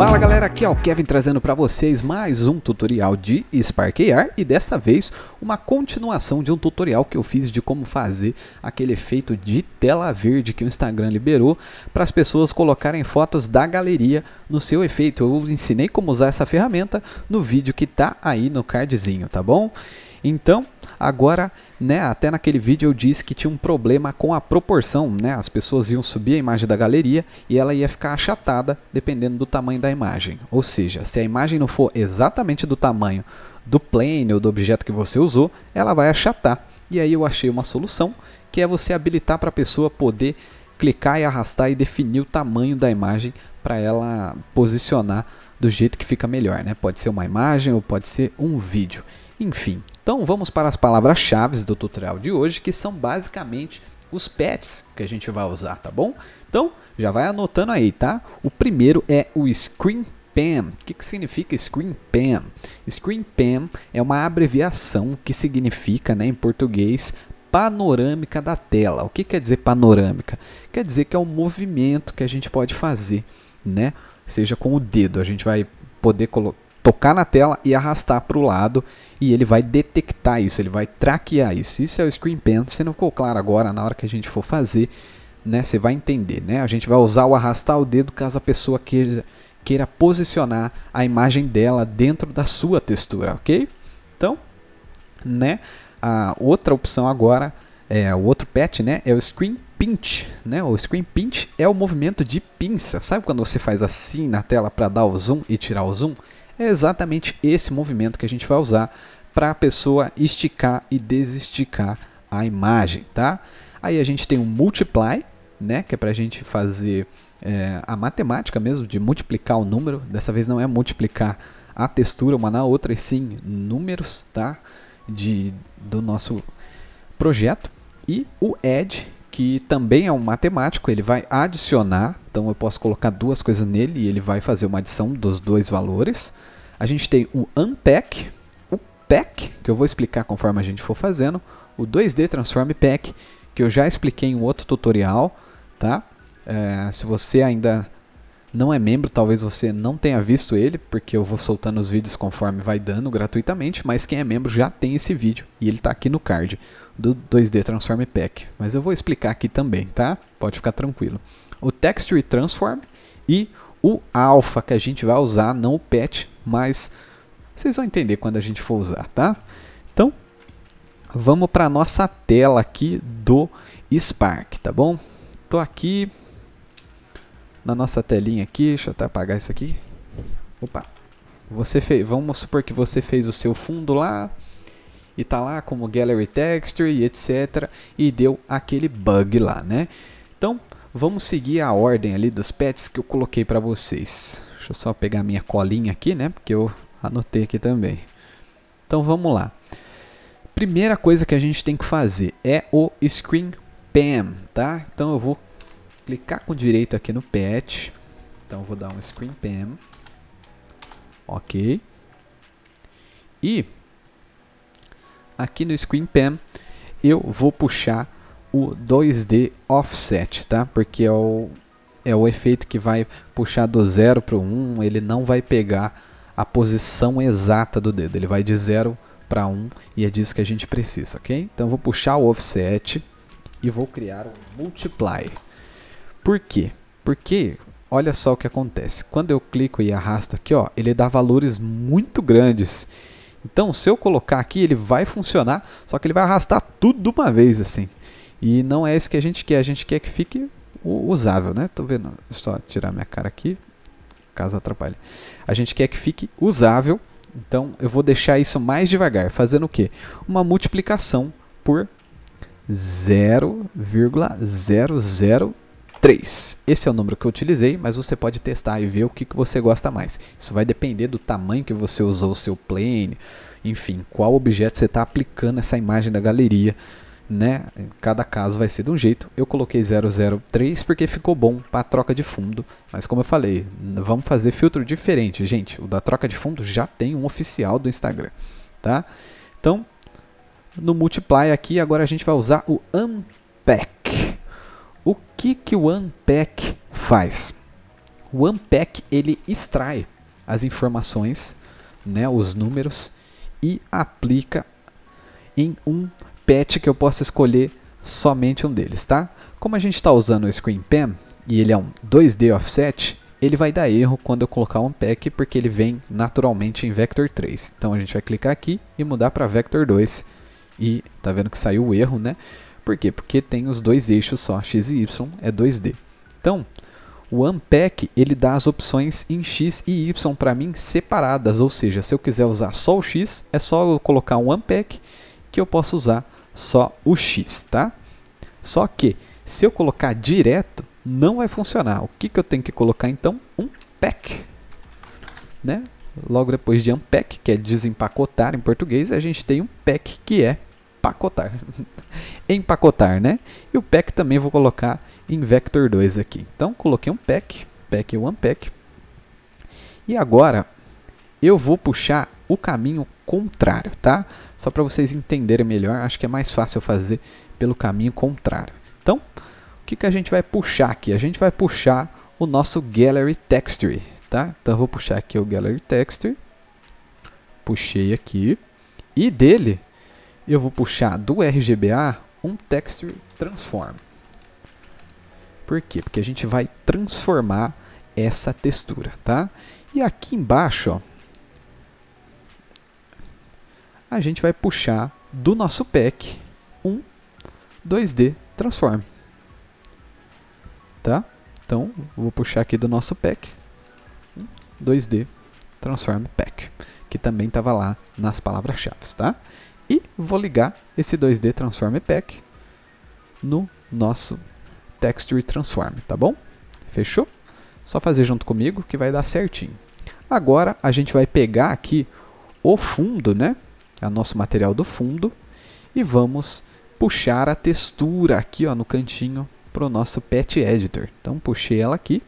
Fala galera, aqui é o Kevin trazendo para vocês mais um tutorial de Spark AR e desta vez uma continuação de um tutorial que eu fiz de como fazer aquele efeito de tela verde que o Instagram liberou para as pessoas colocarem fotos da galeria no seu efeito. Eu ensinei como usar essa ferramenta no vídeo que tá aí no cardzinho, tá bom? Então, agora, até naquele vídeo eu disse que tinha um problema com a proporção, as pessoas iam subir a imagem da galeria e ela ia ficar achatada dependendo do tamanho da imagem. Ou seja, se a imagem não for exatamente do tamanho do plane ou do objeto que você usou, ela vai achatar. E aí eu achei uma solução, que é você habilitar para a pessoa poder clicar e arrastar e definir o tamanho da imagem para ela posicionar do jeito que fica melhor, Pode ser uma imagem ou pode ser um vídeo. Enfim, então vamos para as palavras-chave do tutorial de hoje, que são basicamente os pets que a gente vai usar, tá bom? Então, já vai anotando aí, tá? O primeiro é o Screen Pan. O que significa Screen Pan? Screen Pan é uma abreviação que significa, em português, panorâmica da tela. O que quer dizer panorâmica? Quer dizer que é um movimento que a gente pode fazer, Seja com o dedo, a gente vai poder tocar na tela e arrastar para o lado e ele vai detectar isso, ele vai traquear isso. Isso é o Screen Pan. Se não ficou claro agora, na hora que a gente for fazer, você vai entender, A gente vai usar o arrastar o dedo caso a pessoa queira posicionar a imagem dela dentro da sua textura, ok? Então, a outra opção agora, o outro pet, é o Screen Pinch, O Screen Pinch é o movimento de pinça. Sabe quando você faz assim na tela para dar o zoom e tirar o zoom? É exatamente esse movimento que a gente vai usar para a pessoa esticar e desesticar a imagem, tá? Aí a gente tem o Multiply, que é para a gente fazer a matemática mesmo, de multiplicar o número. Dessa vez não é multiplicar a textura uma na outra, e sim números, tá? Do nosso projeto. E o Add, que também é um matemático, ele vai adicionar, então eu posso colocar duas coisas nele e ele vai fazer uma adição dos dois valores. A gente tem o Unpack, o Pack, que eu vou explicar conforme a gente for fazendo, o 2D Transform Pack, que eu já expliquei em um outro tutorial, tá? Se você ainda não é membro, talvez você não tenha visto ele, porque eu vou soltando os vídeos conforme vai dando gratuitamente, mas quem é membro já tem esse vídeo e ele está aqui no card do 2D Transform Pack. Mas eu vou explicar aqui também, tá? Pode ficar tranquilo. O Texture Transform e o Alpha que a gente vai usar, não o Pet, mas vocês vão entender quando a gente for usar, tá? Então, vamos para a nossa tela aqui do Spark, tá bom? Tô aqui na nossa telinha aqui, deixa eu até apagar isso aqui. Opa! Vamos supor que você fez o seu fundo lá e tá lá como Gallery Texture e etc. E deu aquele bug lá, Então, vamos seguir a ordem ali dos pets que eu coloquei para vocês. Deixa eu só pegar minha colinha aqui, porque eu anotei aqui também. Então, vamos lá. Primeira coisa que a gente tem que fazer é o Screen Pan, tá? Então, eu vou clicar com direito aqui no pet. Então eu vou dar um Screen Pan. Ok. E aqui no Screen Pan eu vou puxar o 2D Offset, tá? Porque é o efeito que vai puxar do 0 para o 1. Ele não vai pegar a posição exata do dedo. Ele vai de 0 para 1 e é disso que a gente precisa, ok? Então eu vou puxar o Offset e vou criar um Multiply. Por quê? Porque, olha só o que acontece. Quando eu clico e arrasto aqui, ele dá valores muito grandes. Então, se eu colocar aqui, ele vai funcionar, só que ele vai arrastar tudo de uma vez, assim. E não é isso que a gente quer. A gente quer que fique usável, Tô vendo, só tirar minha cara aqui, caso atrapalhe. A gente quer que fique usável, então eu vou deixar isso mais devagar. Fazendo o quê? Uma multiplicação por 0,003. Esse é o número que eu utilizei, mas você pode testar e ver o que você gosta mais. Isso vai depender do tamanho que você usou o seu plane, enfim, qual objeto você está aplicando essa imagem da galeria, Cada caso vai ser de um jeito. Eu coloquei 003 porque ficou bom para a troca de fundo, mas como eu falei, vamos fazer filtro diferente, gente. O da troca de fundo já tem um oficial do Instagram, tá? Então, no Multiply aqui, agora a gente vai usar o Unpack. O que o Unpack faz? O Unpack ele extrai as informações, né, os números, e aplica em um patch que eu posso escolher somente um deles, tá? Como a gente está usando o Screen Pen e ele é um 2D offset, ele vai dar erro quando eu colocar um Unpack porque ele vem naturalmente em Vector 3. Então a gente vai clicar aqui e mudar para Vector 2 e tá vendo que saiu o erro, né? Por quê? Porque tem os dois eixos só, X e Y é 2D. Então, o Unpack ele dá as opções em X e Y para mim separadas, ou seja, se eu quiser usar só o X, é só eu colocar um Unpack que eu posso usar só o X, tá? Só que, se eu colocar direto, não vai funcionar. O que eu tenho que colocar então? Um pack, né? Logo depois de unpack, que é desempacotar em português, a gente tem um pack que é pacotar. Empacotar, né? E o pack também vou colocar em Vector 2 aqui. Então, coloquei um pack, pack e um unpack. E agora, eu vou puxar o caminho contrário, tá? Só para vocês entenderem melhor, acho que é mais fácil fazer pelo caminho contrário. Então, o que a gente vai puxar aqui? A gente vai puxar o nosso Gallery Texture, tá? Então, eu vou puxar aqui o Gallery Texture. Puxei aqui. E dele, eu vou puxar do RGBA um Texture Transform. Por quê? Porque a gente vai transformar essa textura, tá? E aqui embaixo, ó, a gente vai puxar do nosso pack um 2D Transform. Tá? Então, vou puxar aqui do nosso pack um 2D Transform Pack, que também estava lá nas palavras-chave, tá? E vou ligar esse 2D Transform Pack no nosso Texture Transform, tá bom? Fechou? Só fazer junto comigo que vai dar certinho. Agora a gente vai pegar aqui o fundo, né? O nosso material do fundo, e vamos puxar a textura aqui, ó, no cantinho para o nosso Patch Editor. Então puxei ela aqui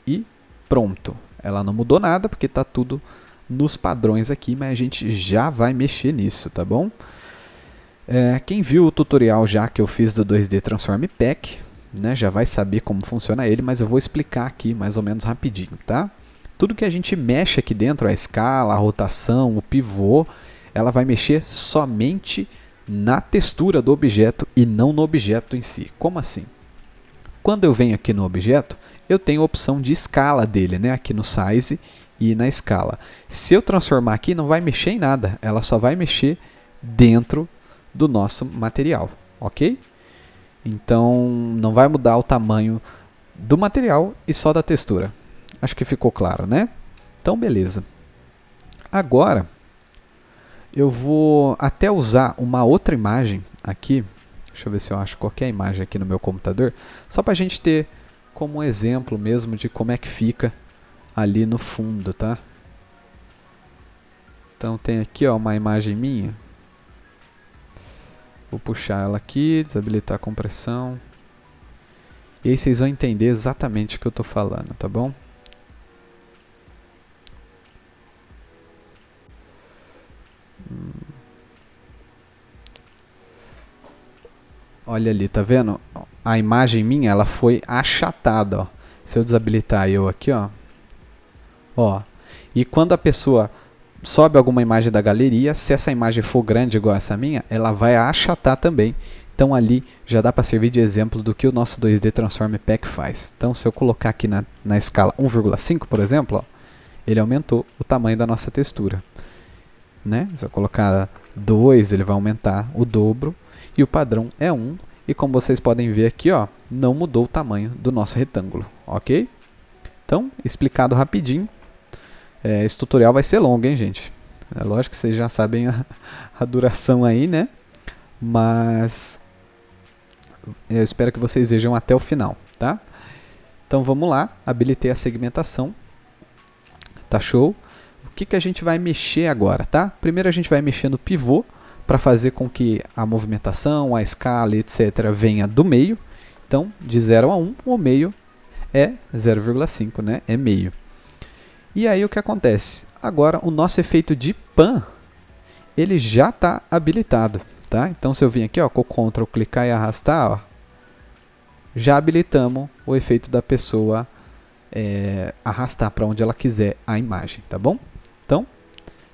e pronto. Ela não mudou nada porque está tudo nos padrões aqui, mas a gente já vai mexer nisso, tá bom? Quem viu o tutorial já que eu fiz do 2D Transform Pack, né, já vai saber como funciona ele, mas eu vou explicar aqui mais ou menos rapidinho, tá? Tudo que a gente mexe aqui dentro, a escala, a rotação, o pivô, ela vai mexer somente na textura do objeto e não no objeto em si. Como assim? Quando eu venho aqui no objeto, eu tenho a opção de escala dele, né? Aqui no Size e na escala. Se eu transformar aqui, não vai mexer em nada, ela só vai mexer dentro do nosso material, ok? Então, não vai mudar o tamanho do material e só da textura. Acho que ficou claro, né? Então, beleza. Agora, eu vou até usar uma outra imagem aqui. Deixa eu ver se eu acho qualquer imagem aqui no meu computador. Só para a gente ter como exemplo mesmo de como é que fica ali no fundo, tá? Então, tem aqui ó, uma imagem minha. Vou puxar ela aqui, desabilitar a compressão. E aí vocês vão entender exatamente o que eu estou falando, tá bom? Olha ali, tá vendo? A imagem minha, ela foi achatada, ó. Se eu desabilitar eu aqui, ó. E quando a pessoa sobe alguma imagem da galeria, se essa imagem for grande igual essa minha, ela vai achatar também. Então ali já dá para servir de exemplo do que o nosso 2D Transform Pack faz. Então se eu colocar aqui na escala 1,5, por exemplo, ó, ele aumentou o tamanho da nossa textura. Né? Se eu colocar 2, ele vai aumentar o dobro. E o padrão é 1. E como vocês podem ver aqui, ó, não mudou o tamanho do nosso retângulo. Ok? Então, explicado rapidinho. Esse tutorial vai ser longo, hein, gente? É lógico que vocês já sabem a duração aí, né? Mas eu espero que vocês vejam até o final, tá? Então vamos lá, habilitei a segmentação. Tá show? O que a gente vai mexer agora, tá? Primeiro a gente vai mexer no pivô para fazer com que a movimentação, a escala, etc. venha do meio. Então, de 0 a 1, o meio é 0,5, né? É meio. E aí o que acontece? Agora o nosso efeito de pan, ele já está habilitado, tá? Então se eu vim aqui, ó, com o Ctrl clicar e arrastar, ó, já habilitamos o efeito da pessoa arrastar para onde ela quiser a imagem, tá bom? Então,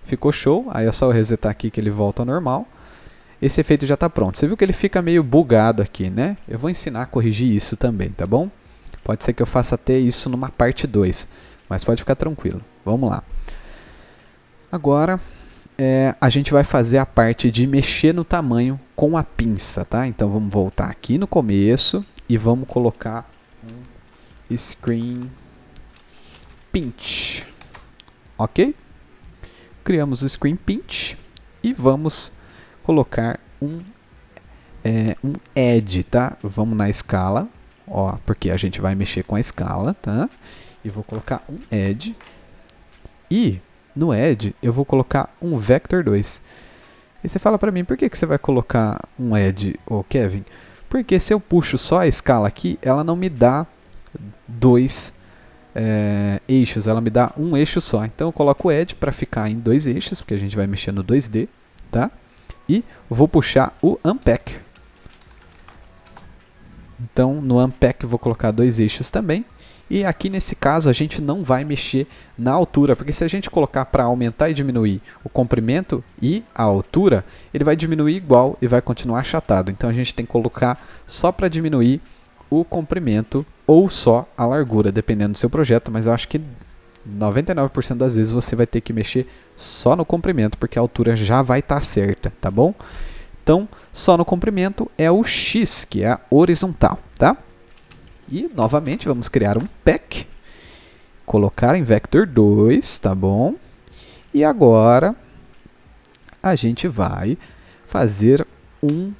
ficou show. Aí é só eu resetar aqui que ele volta ao normal. Esse efeito já está pronto. Você viu que ele fica meio bugado aqui, né? Eu vou ensinar a corrigir isso também, tá bom? Pode ser que eu faça até isso numa parte 2, mas pode ficar tranquilo. Vamos lá. Agora, a gente vai fazer a parte de mexer no tamanho com a pinça, tá? Então vamos voltar aqui no começo e vamos colocar um Screen Pinch, ok? Criamos o Screen Pinch e vamos colocar um Edge, tá? Vamos na escala, ó, porque a gente vai mexer com a escala, tá? E vou colocar um Edge e no Edge eu vou colocar um Vector 2. E você fala pra mim, por que você vai colocar um Edge, ô Kevin? Porque se eu puxo só a escala aqui, ela não me dá dois eixos, ela me dá um eixo só. Então eu coloco o Edge para ficar em 2 eixos, porque a gente vai mexer no 2D, tá? E vou puxar o Unpack. Então no Unpack eu vou colocar 2 eixos também. E aqui nesse caso a gente não vai mexer na altura, porque se a gente colocar para aumentar e diminuir o comprimento e a altura, ele vai diminuir igual e vai continuar achatado. Então a gente tem que colocar só para diminuir o comprimento ou só a largura, dependendo do seu projeto, mas eu acho que 99% das vezes você vai ter que mexer só no comprimento, porque a altura já vai estar certa, tá bom? Então, só no comprimento é o X, que é a horizontal, tá? E, novamente, vamos criar um pack, colocar em Vector 2, tá bom? E agora, a gente vai fazer um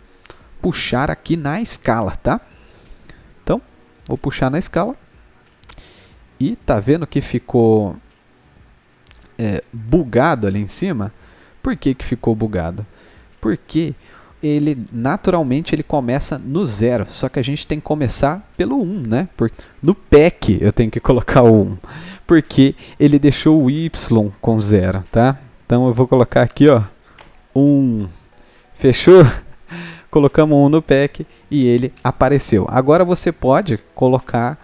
puxar aqui na escala, tá? Então, vou puxar na escala. E tá vendo que ficou bugado ali em cima? Por que ficou bugado? Porque ele naturalmente ele começa no 0, só que a gente tem que começar pelo 1, né? No pack eu tenho que colocar o 1, porque ele deixou o y com 0, tá? Então eu vou colocar aqui, ó, 1, fechou? Colocamos 1 no pack e ele apareceu. Agora você pode colocar,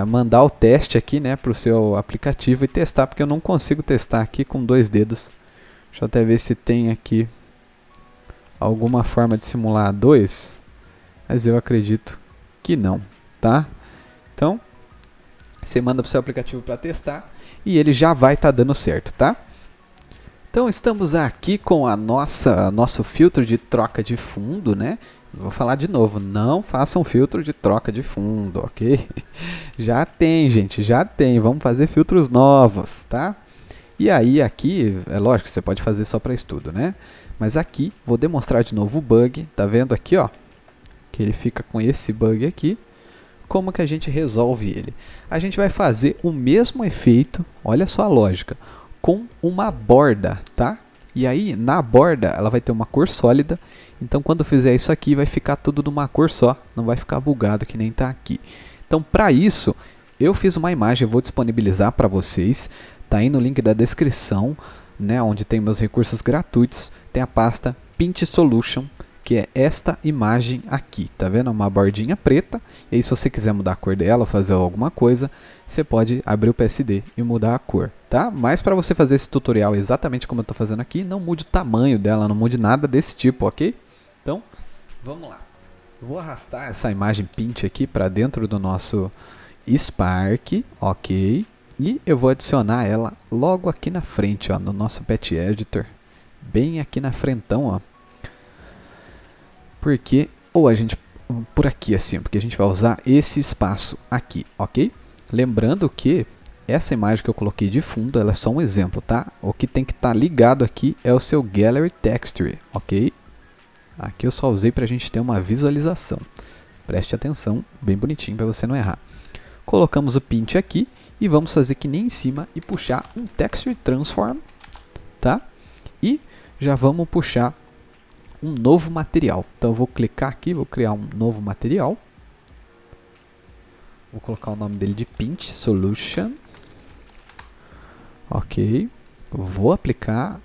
mandar o teste aqui, né, para o seu aplicativo e testar, porque eu não consigo testar aqui com 2 dedos. Deixa eu até ver se tem aqui alguma forma de simular 2, mas eu acredito que não, tá? Então, você manda para o seu aplicativo para testar e ele já vai estar dando certo, tá? Então, estamos aqui com nosso filtro de troca de fundo, né? Vou falar de novo, não façam filtro de troca de fundo, ok? Já tem, gente, já tem. Vamos fazer filtros novos, tá? E aí, aqui, é lógico que você pode fazer só para estudo, né? Mas aqui, vou demonstrar de novo o bug. Tá vendo aqui, ó? Que ele fica com esse bug aqui. Como que a gente resolve ele? A gente vai fazer o mesmo efeito, olha só a lógica, com uma borda, tá? E aí, na borda, ela vai ter uma cor sólida. Então, quando eu fizer isso aqui, vai ficar tudo de uma cor só. Não vai ficar bugado que nem está aqui. Então, para isso, eu fiz uma imagem, eu vou disponibilizar para vocês. Tá aí no link da descrição, né, onde tem meus recursos gratuitos. Tem a pasta Pinch Solution, que é esta imagem aqui. Tá vendo? Uma bordinha preta. E aí, se você quiser mudar a cor dela, fazer alguma coisa, você pode abrir o PSD e mudar a cor, tá? Mas para você fazer esse tutorial exatamente como eu estou fazendo aqui, não mude o tamanho dela, não mude nada desse tipo, ok? Então, vamos lá. Eu vou arrastar essa imagem Pinch aqui para dentro do nosso Spark, ok? E eu vou adicionar ela logo aqui na frente, ó, no nosso Pet Editor, bem aqui na frentão, ó. Porque, ou a gente, por aqui assim, porque a gente vai usar esse espaço aqui, ok? Lembrando que essa imagem que eu coloquei de fundo, ela é só um exemplo, tá? O que tem que estar ligado aqui é o seu Gallery Texture, ok? Aqui eu só usei para a gente ter uma visualização. Preste atenção, bem bonitinho para você não errar. Colocamos o Pinch aqui e vamos fazer que nem em cima e puxar um Texture Transform, tá? E já vamos puxar um novo material. Então eu vou clicar aqui, vou criar um novo material. Vou colocar o nome dele de Pinch Solution. Ok. Vou aplicar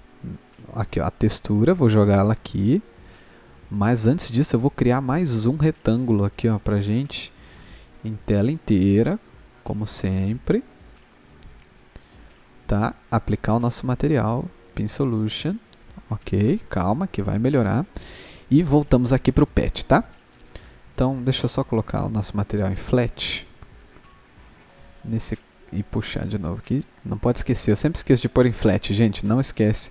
aqui, ó, a textura, vou jogá-la aqui. Mas antes disso eu vou criar mais um retângulo aqui, ó, pra gente em tela inteira. como sempre, tá? Aplicar o nosso material, Pin Solution, ok, calma que vai melhorar. E voltamos aqui para o pet, tá? Então, deixa eu só colocar o nosso material em flat. E puxar de novo aqui. Não pode esquecer, eu sempre esqueço de pôr em flat, gente. Não esquece.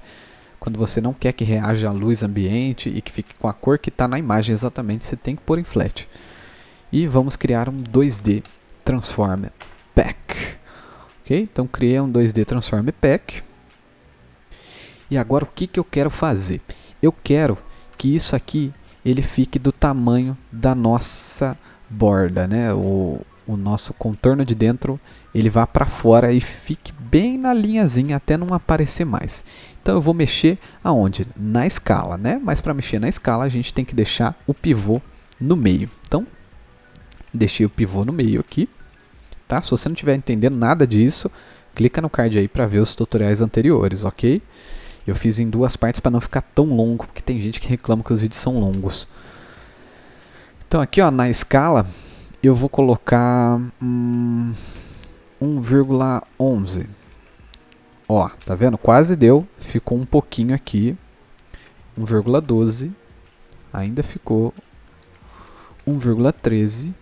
Quando você não quer que reaja à luz ambiente e que fique com a cor que está na imagem exatamente, você tem que pôr em flat. E vamos criar um 2D Transform Pack. Ok? Então, criei um 2D Transform Pack. E agora, o que eu quero fazer? Eu quero que isso aqui ele fique do tamanho da nossa borda, né? O nosso contorno de dentro ele vá para fora e fique bem na linhazinha até não aparecer mais. Então eu vou mexer aonde? Na escala, né? Mas para mexer na escala a gente tem que deixar o pivô no meio. Então deixei o pivô no meio aqui, tá? Se você não estiver entendendo nada disso, clica no card aí para ver os tutoriais anteriores, ok? Eu fiz em duas partes para não ficar tão longo, porque tem gente que reclama que os vídeos são longos. Então aqui ó, na escala, eu vou colocar 1,11. Ó, tá vendo? Quase deu, ficou um pouquinho aqui. 1,12, ainda ficou 1,13.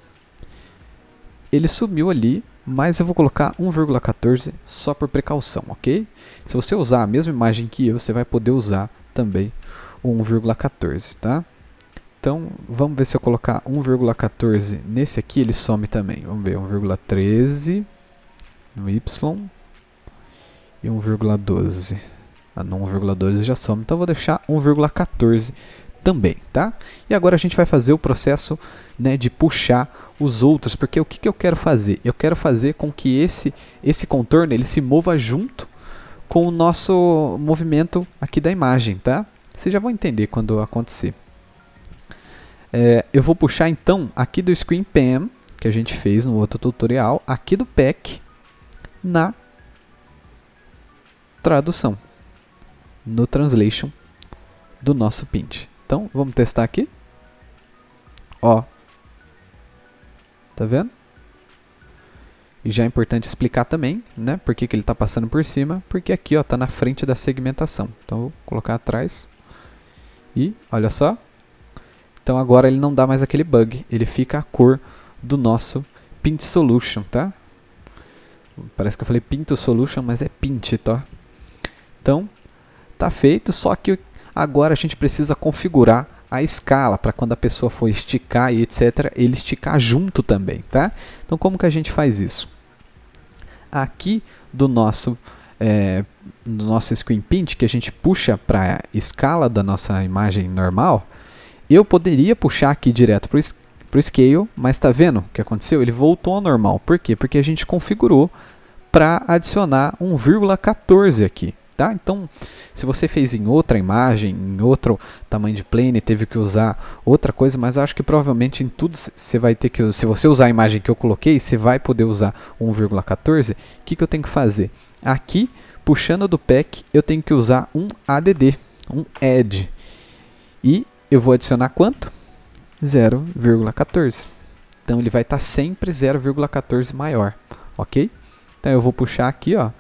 Ele sumiu ali, mas eu vou colocar 1,14 só por precaução, ok? Se você usar a mesma imagem que eu, você vai poder usar também o 1,14, tá? Então, vamos ver se eu colocar 1,14 nesse aqui, ele some também. Vamos ver, 1,13 no Y e 1,12. Ah, no 1,12 já some, então eu vou deixar 1,14 também, tá? E agora a gente vai fazer o processo, né, de puxar os outros, porque o que eu quero fazer? Eu quero fazer com que esse contorno ele se mova junto com o nosso movimento aqui da imagem, tá? Vocês já vão entender quando acontecer. Eu vou puxar então aqui do Screen Pan, que a gente fez no outro tutorial, aqui do Pack, na tradução, no Translation do nosso Paint. Então, vamos testar aqui. Ó, tá vendo? E já é importante explicar também, né, por que ele está passando por cima, porque aqui ó, está na frente da segmentação. Então, vou colocar atrás e olha só. Então agora ele não dá mais aquele bug, ele fica a cor do nosso Paint Solution, tá? Parece que eu falei Paint Solution, mas é Paint, tá? Então, tá feito, só que agora a gente precisa configurar a escala para quando a pessoa for esticar e etc, ele esticar junto também, tá? Então como que a gente faz isso? Aqui do nosso Screen Paint, que a gente puxa para a escala da nossa imagem normal, eu poderia puxar aqui direto para o Scale, mas está vendo o que aconteceu? Ele voltou ao normal. Por quê? Porque a gente configurou para adicionar 1,14 aqui. Tá? Então, se você fez em outra imagem, em outro tamanho de plane, teve que usar outra coisa, mas acho que provavelmente em tudo você vai ter que, se você usar a imagem que eu coloquei, você vai poder usar 1,14. O que eu tenho que fazer? Aqui, puxando do pack, eu tenho que usar um ADD, um add. E eu vou adicionar quanto? 0,14. Então ele vai estar sempre 0,14 maior, ok? Então eu vou puxar aqui, ó.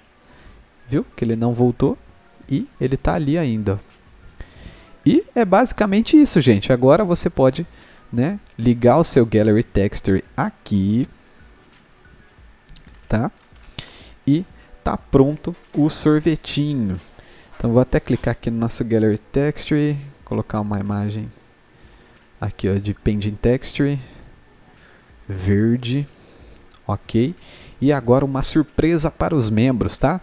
Viu que ele não voltou e ele está ali ainda. E é basicamente isso, gente. Agora você pode, né, ligar o seu Gallery Texture aqui, tá? E tá pronto o sorvetinho. Então vou até clicar aqui no nosso Gallery Texture, colocar uma imagem aqui ó, de Painting Texture, verde, ok? E agora uma surpresa para os membros, tá?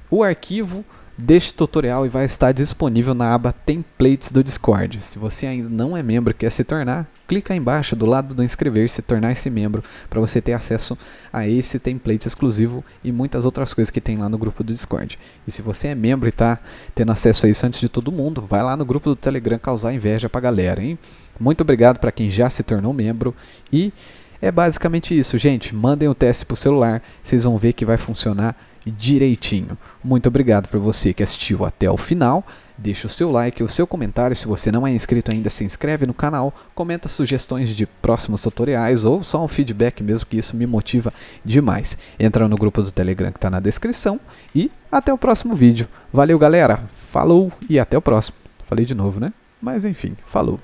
O arquivo deste tutorial vai estar disponível na aba Templates do Discord. Se você ainda não é membro e quer se tornar, clica aí embaixo do lado do inscrever-se e tornar-se membro para você ter acesso a esse template exclusivo e muitas outras coisas que tem lá no grupo do Discord. E se você é membro e está tendo acesso a isso antes de todo mundo, vai lá no grupo do Telegram causar inveja para a galera, hein? Muito obrigado para quem já se tornou membro e é basicamente isso, gente. Mandem o teste para o celular, vocês vão ver que vai funcionar direitinho. Muito obrigado por você que assistiu até o final. deixa o seu like, o seu comentário. Se você não é inscrito ainda, se inscreve no canal, comenta sugestões de próximos tutoriais ou só um feedback mesmo, que isso me motiva demais. Entra no grupo do Telegram que está na descrição e até o próximo vídeo. Valeu, galera, falou e até o próximo. Falei de novo, né? Mas enfim, falou.